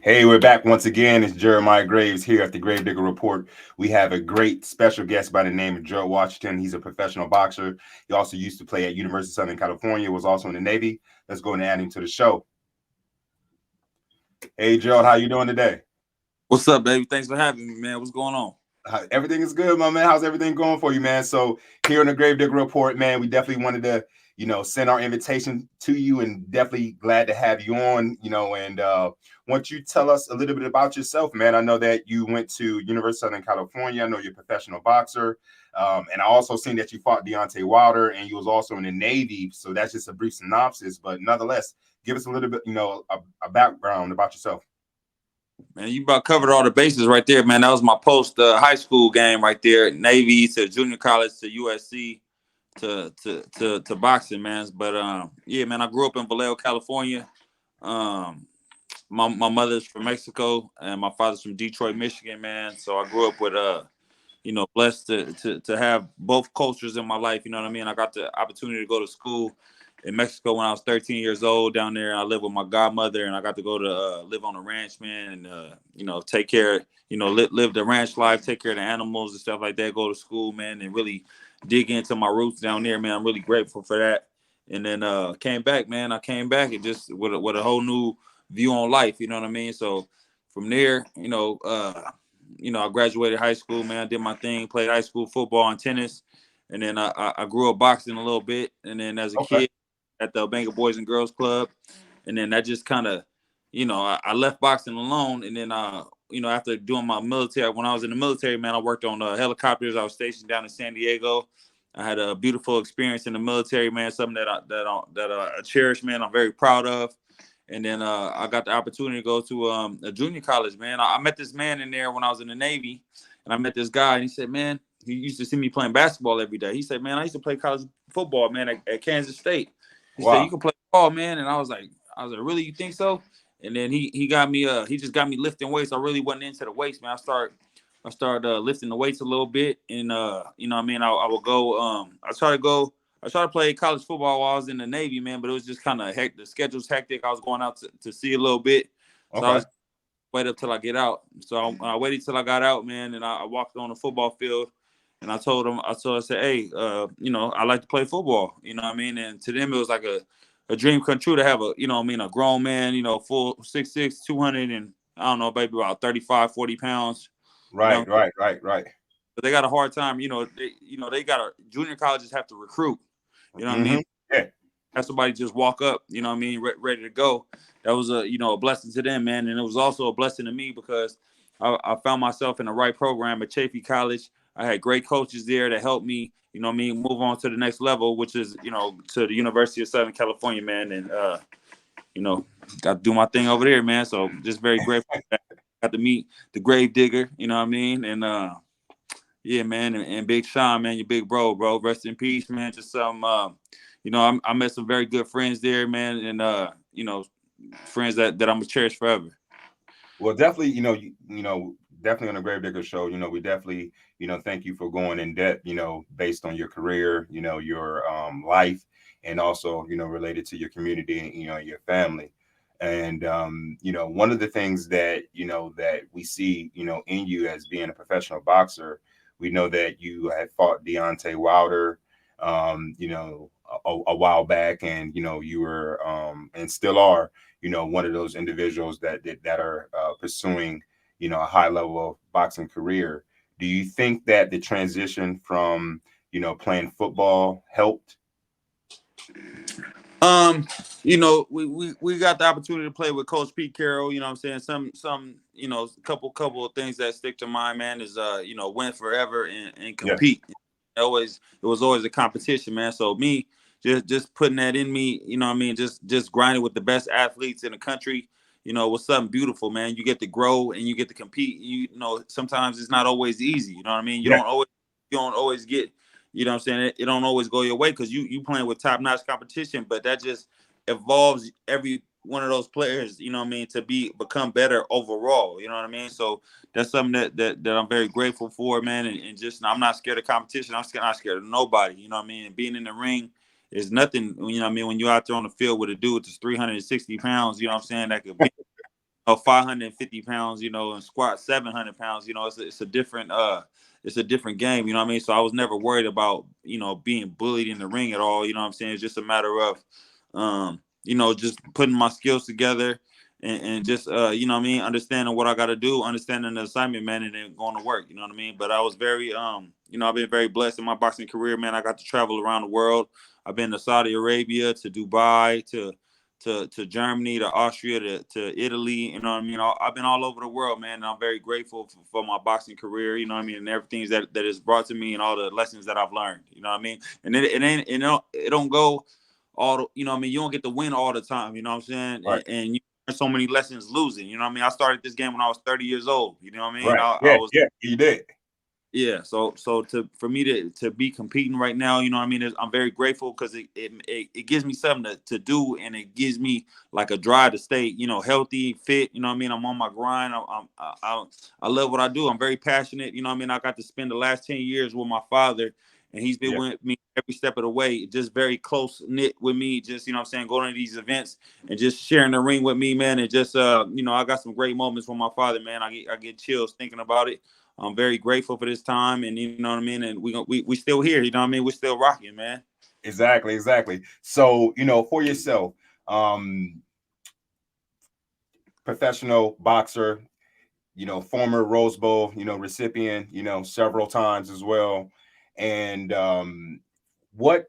Hey, we're back once again. It's Jeremiah Graves here at the Gravedigger Report. We have a great special guest by the name of Gerald Washington. He's a professional boxer. He also used to play at University of Southern California, was also in the Navy. Let's go and add him to the show. Hey, Gerald, how you doing today? What's up, baby? Thanks for having me, man. What's going on? Everything is good, my man. How's everything going for you, man? So here on the Gravedigger Report, man, we definitely wanted to, send our invitation to you, and definitely glad to have you on, and want you to tell us a little bit about yourself, man. I know that you went to University of Southern California. I know you're a professional boxer. And I also seen that you fought Deontay Wilder, and you was also in the Navy. So that's just a brief synopsis, but nonetheless, give us a little bit, a background about yourself. Man, you about covered all the bases right there, man. That was my post high school game right there. Navy to junior college to USC to boxing, man. But yeah, man, I grew up in Vallejo, California. Um, my mother's from Mexico and my father's from Detroit, Michigan, man. So I grew up with blessed to have both cultures in my life. You know what I mean? I got the opportunity to go to school in Mexico when I was 13 years old down there. I lived with my godmother, and I got to go to live on a ranch, man, and take care, live the ranch life, take care of the animals and stuff like that. Go to school, man, and really dig into my roots down there, man. I'm really grateful for that. And then came back, man. I came back and just with a whole new view on life. You know what I mean? So from there, I graduated high school, man. I did my thing, played high school football and tennis, and then I grew up boxing a little bit. And then as a Okay. kid at the Bangor Boys and Girls Club, and then that just kind of, I left boxing alone. And then, after doing my military, when I was in the military, man, I worked on helicopters. I was stationed down in San Diego. I had a beautiful experience in the military, man. Something that I cherish, man. I'm very proud of. And then I got the opportunity to go to a junior college, man. I met this man in there when I was in the Navy, and I met this guy, and he said, man, he used to see me playing basketball every day. He said, man, I used to play college football, man, at Kansas State. He said, you Wow. can play ball, man. And I was like, really, you think so? And then he got me, he just got me lifting weights. I really wasn't into the weights, man. I started lifting the weights a little bit, and you know what I mean. I would go. I tried to play college football while I was in the Navy, man, but it was just kind of hectic. The schedule's hectic. I was going out to see a little bit, so I Okay. was wait up till I get out. So I waited till I got out, man, and I walked on the football field, and I said, hey, I like to play football, you know what I mean? And to them, it was like a dream come true to have a grown man, full 6'6", 200, and I don't know, maybe about 35, 40 pounds, young. Right, right, right, right. But they got a hard time, they got junior colleges have to recruit, you know what I mean? Yeah. Have somebody just walk up, you know what I mean, ready to go. That was a blessing to them, man. And it was also a blessing to me because I found myself in the right program at Chaffey College. I had great coaches there that helped me, you know what I mean, move on to the next level, which is, to the University of Southern California, man. And, got to do my thing over there, man. So just very grateful that I got to meet the Gravedigger, you know what I mean? And, yeah, man, and Big Sean, man, your big bro. Rest in peace, man. Just some, I met some very good friends there, man, and friends that I'm gonna cherish forever. Well, definitely, definitely on the Gravedigger show, we definitely, thank you for going in depth, based on your career, your life, and also, related to your community and, your family. And one of the things that, that we see, in you as being a professional boxer, we know that you had fought Deontay Wilder, a while back, and you were and still are, one of those individuals that are pursuing, a high level of boxing career. Do you think that the transition from, playing football helped? We got the opportunity to play with Coach Pete Carroll. You know what I'm saying? Some couple of things that stick to mind, man, is win forever and Yeah. compete. It was always a competition, man. So me just putting that in me, you know what I mean, just grinding with the best athletes in the country, was something beautiful, man. You get to grow and you get to compete. Sometimes it's not always easy, you know what I mean? Yeah. You don't always get, you know what I'm saying? It don't always go your way because you playing with top-notch competition, but that just evolves every one of those players, you know what I mean, to become better overall, you know what I mean? So that's something that I'm very grateful for, man. And just, I'm not scared of competition. Not scared of nobody, you know what I mean? And being in the ring is nothing, you know what I mean? When you're out there on the field with a dude that's 360 pounds, you know what I'm saying, that could beat 550 pounds, and squat 700 pounds. It's a different game. You know what I mean? So I was never worried about, being bullied in the ring at all. You know what I'm saying? It's just a matter of, just putting my skills together and just, you know what I mean? Understanding what I got to do, understanding the assignment, man, and then going to work. You know what I mean? But I was very, I've been very blessed in my boxing career, man. I got to travel around the world. I've been to Saudi Arabia, to Dubai, to Germany, to Austria, to Italy. You know what I mean? I've been all over the world, man. And I'm very grateful for my boxing career, you know what I mean? And everything that is brought to me and all the lessons that I've learned, you know what I mean? And it don't go all, you know what I mean? You don't get to win all the time, you know what I'm saying? Right. And you learn so many lessons losing, you know what I mean? I started this game when I was 30 years old, you know what I mean? Right. I Yeah. was Yeah. You did. yeah, so for me to be competing right now, you know what I mean, I'm very grateful because it gives me something to do, and it gives me like a drive to stay, healthy, fit. You know what I mean? I'm on my grind. I love what I do. I'm very passionate. You know what I mean? I got to spend the last 10 years with my father, and he's been Yeah. with me every step of the way, just very close knit with me. Just, you know what I'm saying, going to these events and just sharing the ring with me, man. And just I got some great moments with my father, man. I get chills thinking about it. I'm very grateful for this time, and you know what I mean. And we still here, you know what I mean. We're still rocking, man. Exactly. Exactly. So, for yourself, um, professional boxer, former Rose Bowl, recipient, several times as well. And what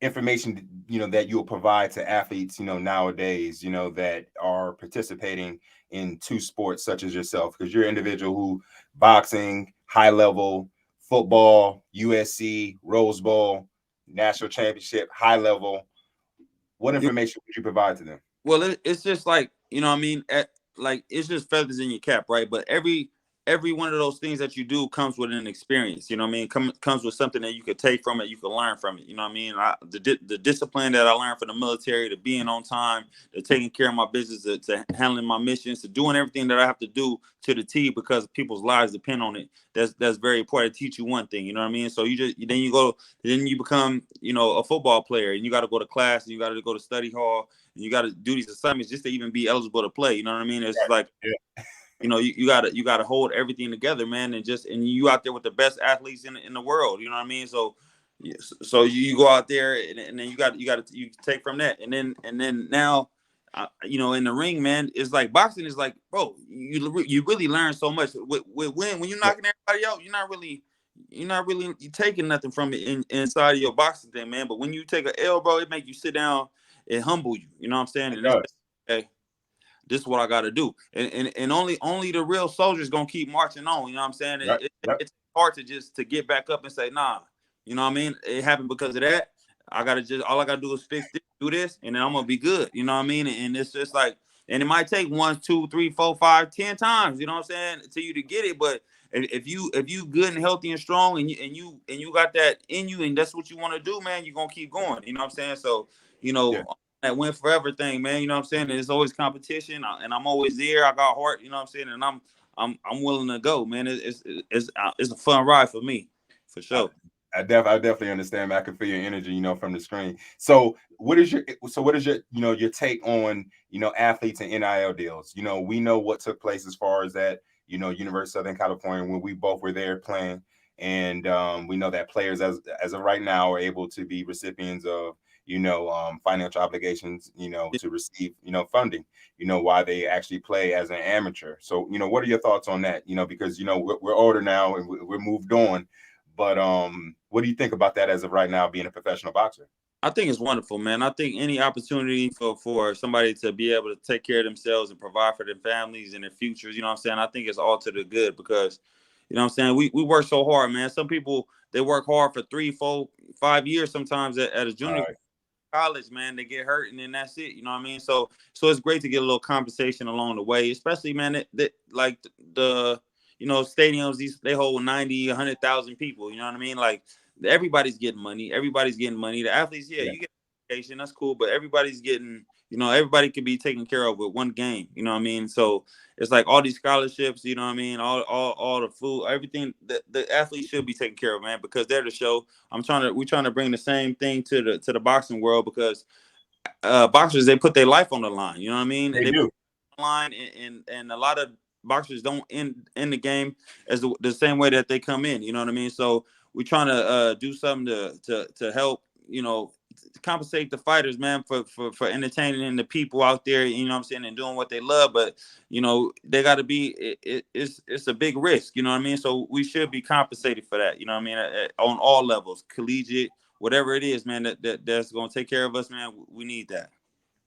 information, that you'll provide to athletes, nowadays, that are participating in two sports such as yourself, because you're an individual who boxing, high level, football, USC, Rose Bowl, national championship, high level. What information would you provide to them? Well, it's just like, you know what I mean, like it's just feathers in your cap, right? But every one of those things that you do comes with an experience, you know what I mean? Comes with something that you could take from it, you can learn from it, you know what I mean? The discipline that I learned from the military, to being on time, to taking care of my business, to handling my missions, to doing everything that I have to do to the T because people's lives depend on it. That's very important. To teach you one thing, you know what I mean? So then you become, a football player, and you got to go to class, and you got to go to study hall, and you got to do these assignments just to even be eligible to play. You know what I mean? It's just like, Yeah. you gotta hold everything together, man, and you out there with the best athletes in the world. You know what I mean? So you go out there, and then you take from that, and then now. In the ring, man, it's like boxing is like, bro, you really learn so much. When you're knocking everybody out, you're not really taking nothing from it inside of your boxing thing, man. But when you take an L, bro, it make you sit down, it humble you. You know what I'm saying? It And it's does. okay, this is what I got to do. And only the real soldiers gonna keep marching on. You know what I'm saying? Right. Yep. It's hard to get back up and say, nah. You know what I mean? It happened because of that. All I gotta do is fix this, do this, and then I'm gonna be good. You know what I mean? And it's just like, and it might take 1, 2, 3, 4, 5, 10 times. You know what I'm saying? Until you to get it. But if you good and healthy and strong, and you got that in you, and that's what you want to do, man, you're gonna keep going. You know what I'm saying? So, Yeah. that win forever thing, man. You know what I'm saying? There's always competition, and I'm always there. I got heart. You know what I'm saying? And I'm willing to go, man. It's a fun ride for me, for I, sure. I definitely understand, man. I can feel your energy, from the screen. So what is your your take on, athletes and NIL deals? We know what took place as far as that, University of Southern California, when we both were there playing. And we know that players as of right now are able to be recipients of, financial obligations, to receive, funding, while they actually play as an amateur. So, what are your thoughts on that? Because, we're older now and we're moved on. But what do you think about that as of right now, being a professional boxer? I think it's wonderful, man. I think any opportunity for somebody to be able to take care of themselves and provide for their families and their futures, you know what I'm saying? I think it's all to the good because, you know what I'm saying? We work so hard, man. Some people, they work hard for 3, 4, 5 years sometimes at a junior Right. college, man. They get hurt and then that's it. You know what I mean? So it's great to get a little compensation along the way, especially, man, that like the stadiums, they hold 90, 100,000 people. You know what I mean? Like everybody's getting money. Everybody's getting money. The athletes, yeah, Yeah. you get education, that's cool, but everybody's getting, everybody can be taken care of with one game. You know what I mean? So it's like all these scholarships, you know what I mean? All the food, everything that the athletes should be taken care of, man, because they're the show. We're trying to bring the same thing to the boxing world because boxers, they put their life on the line. You know what I mean? They They put do. line, and a lot of boxers don't end the game as the same way that they come in. You know what I mean? So we're trying to do something to help, compensate the fighters, man, for entertaining the people out there, you know what I'm saying, and doing what they love. But they got to be, it's a big risk, you know what I mean. So we should be compensated for that, you know what I mean, on all levels, collegiate, whatever it is, man, that's going to take care of us, man. We need that.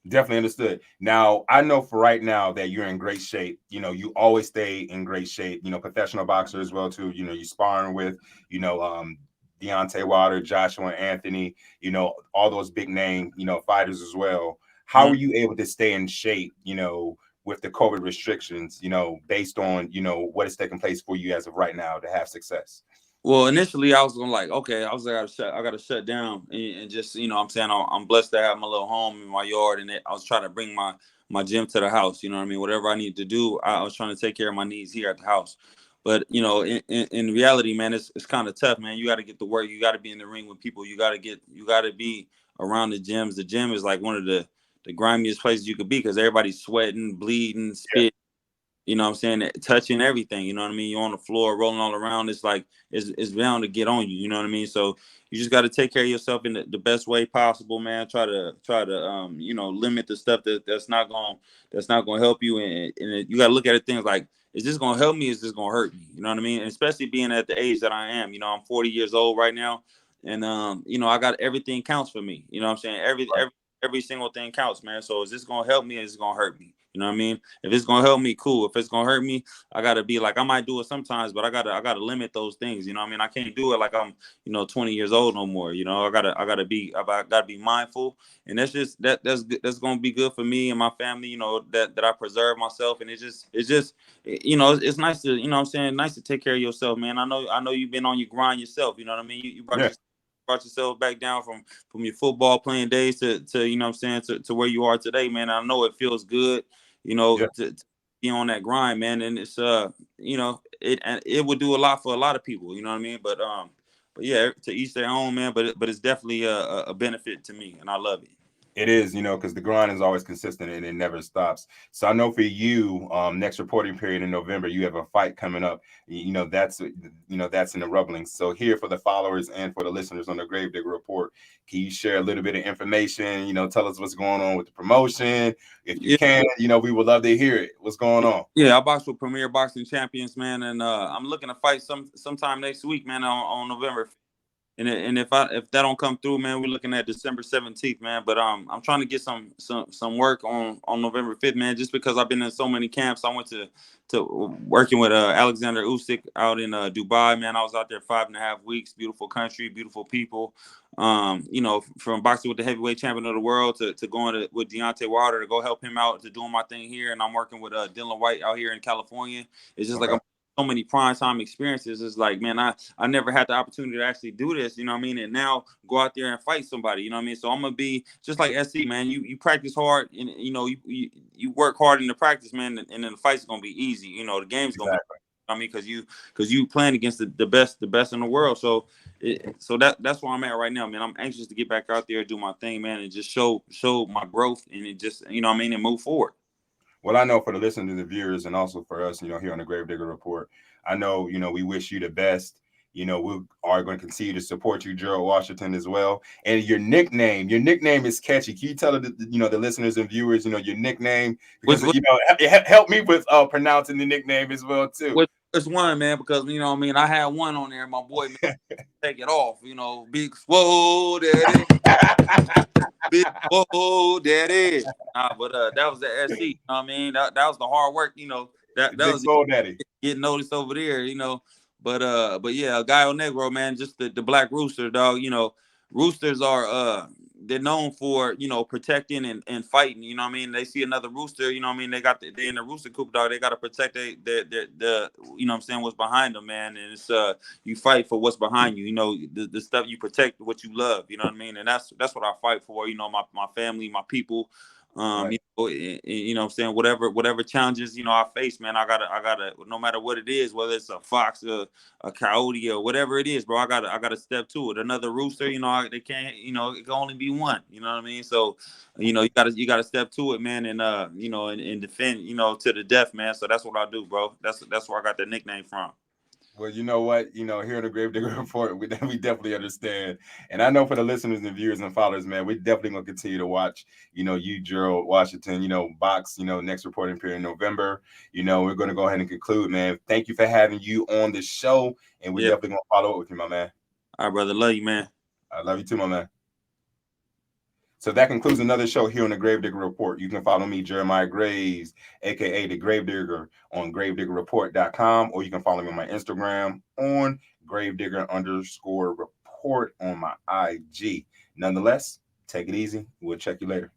Definitely understood. Now, I know for right now that you're in great shape. You always stay in great shape. Professional boxer as well too. You sparring with, Deontay Wilder, Joshua Anthony. All those big name, fighters as well. How are you able to stay in shape? With the COVID restrictions. Based on what is taking place for you as of right now to have success. Well, initially I was going like, okay, I gotta shut down and just, I'm saying, I'm blessed to have my little home in my yard, and I was trying to bring my gym to the house. You know what I mean? Whatever I need to do, I was trying to take care of my needs here at the house. But in reality, man, it's kind of tough, man. You got to get to work. You got to be in the ring with people. You got to be around the gyms. The gym is like one of the grimiest places you could be, because everybody's sweating, bleeding, spitting. You know what I'm saying? Touching everything, you know what I mean? You're on the floor, rolling all around. It's like, it's bound to get on you, you know what I mean? So you just got to take care of yourself in the best way possible, man. Try to limit the stuff that's not going to help you. And you got to look at it, things like, is this going to help me? Is this going to hurt me? You know what I mean? And especially being at the age that I am, I'm 40 years old right now. And, I got, everything counts for me. You know what I'm saying? Every single thing counts, man. So is this going to help me, or is it going to hurt me? You know what I mean? If it's gonna help me, cool. If it's gonna hurt me, I gotta be like, I might do it sometimes, but I gotta limit those things. You know what I mean? I can't do it like I'm 20 years old no more. I gotta be mindful, and that's gonna be good for me and my family. That I preserve myself, and it's nice to, what I'm saying, nice to take care of yourself, man. I know you've been on your grind yourself. You know what I mean? You brought yourself back down from your football playing days to what I'm saying, to where you are today, man. I know it feels good, to be on that grind, man. And it's it would do a lot for a lot of people, you know what I mean? But yeah, to each their own, man. But it's definitely a benefit to me, and I love it. It is, because the grind is always consistent and it never stops. So I know for you, next reporting period in November, you have a fight coming up. That's in the rumblings. So here for the followers and for the listeners on the Gravedigger Report, can you share a little bit of information? Tell us what's going on with the promotion. If you can, we would love to hear it. What's going on? Yeah, I box with Premier Boxing Champions, man, and I'm looking to fight sometime next week, man, on November. And if that don't come through, man, we're looking at December 17th, man. But I'm trying to get some work on November 5th, man. Just because I've been in so many camps. I went to working with Alexander Usyk out in Dubai, man. I was out there 5.5 weeks. Beautiful country, beautiful people. From boxing with the heavyweight champion of the world to going with Deontay Wilder to go help him out, to doing my thing here, and I'm working with Dylan White out here in California. It's just like I'm so many prime time experiences. It's like, man, I never had the opportunity to actually do this, you know what I mean? And now go out there and fight somebody, you know what I mean? So I'm gonna be just like SC, man. You practice hard, and you work hard in the practice, man, and then the fight's gonna be easy. The game's gonna be. I mean, because you playing against the best in the world. So that's where I'm at right now, man. I'm anxious to get back out there, do my thing, man, and just show my growth, and it just, what I mean, and move forward. Well, I know for the listeners, the viewers, and also for us, here on the Gravedigger Report, I know, we wish you the best. We are going to continue to support you, Gerald Washington, as well. And your nickname is catchy. Can you tell the listeners and viewers, your nickname? Because, it helped me with pronouncing the nickname as well, too. Which one, man? Because, I mean, I had one on there, my boy, man, take it off, big swole, daddy. Big whoa, daddy. Nah, but that was the SC. You know what I mean? That was the hard work. That big was daddy getting noticed over there. But yeah, Gallo Negro, man, just the black rooster, dog. Roosters are they're known for protecting and fighting. You know what I mean? They see another rooster. You know what I mean? They in the rooster coop, dog. They got to protect the what I'm saying, what's behind them, man. And it's you fight for what's behind you. The stuff you protect, what you love. You know what I mean? And that's what I fight for. My family, my people. Right. You know what I'm saying, whatever challenges, I face, man, I gotta no matter what it is, whether it's a fox, a coyote, or whatever it is, bro, I gotta step to it. Another rooster, they can't, it can only be one, you know what I mean? So, you gotta step to it, man, and defend, to the death, man. So that's what I do, bro. That's where I got the nickname from. Well, you know what? Here in the Gravedigger Report, we definitely understand. And I know for the listeners and viewers and followers, man, we're definitely going to continue to watch, you, Gerald Washington, box, next reporting period in November. We're going to go ahead and conclude, man. Thank you for having you on the show. And we're Yeah. definitely going to follow up with you, my man. All right, brother. Love you, man. I love you too, my man. So that concludes another show here on the Gravedigger Report. You can follow me, Jeremiah Graves, a.k.a. the Gravedigger, on gravediggerreport.com, or you can follow me on my Instagram on Gravedigger_report on my IG. Nonetheless, take it easy. We'll check you later.